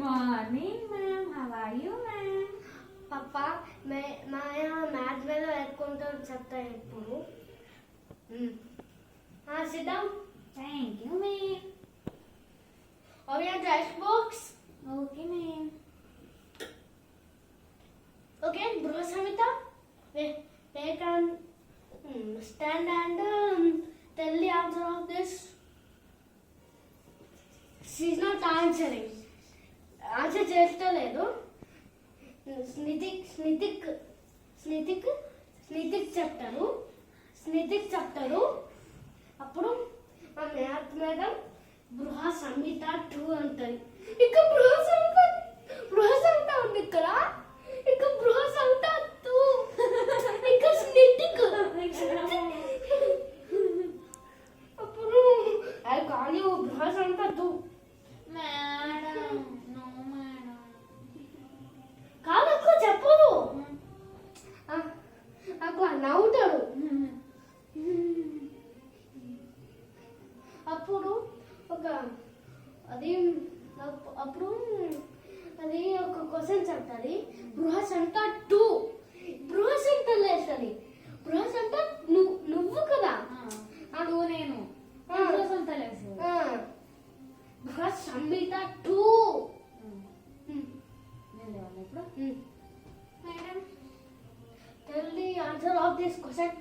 morning, ma'am. How are you, ma'am? पापा मैं यहाँ मैथ में तो एक काउंटर चलता है पूरा हाँ sit down Thank you, ma'am. और यहाँ text box Okay, ma'am. okay bro Samita they can stand and tell the answer of this she's not answering answer చేస్తలేదు స్నితిక్ చెప్తారు అప్పుడు ఆ మ్యాథ్ మేడం బృహ సంహిత 2 అంటది ఇక బృహ సంహిత ఉంది ఇక్కడ ఇక బృహ సంహిత 2 ఇక స్నితిక్ అప్పుడు అది కానీ బృహ సంహిత 2 Madam. No, madam. కాదక్క చెప్పదు అక్క నవ్వుతాడు అప్పుడు అప్పుడు అది ఒక క్వశ్చన్ చెప్తుంది బృహసంత 2 బృహసంత లేస్తుంది బృహసంత నువ్వు కదా నువ్వు నేను సంతలేదు బృహసంహిత 2 నేను ఇప్పుడు Madam, tell the answer of this question.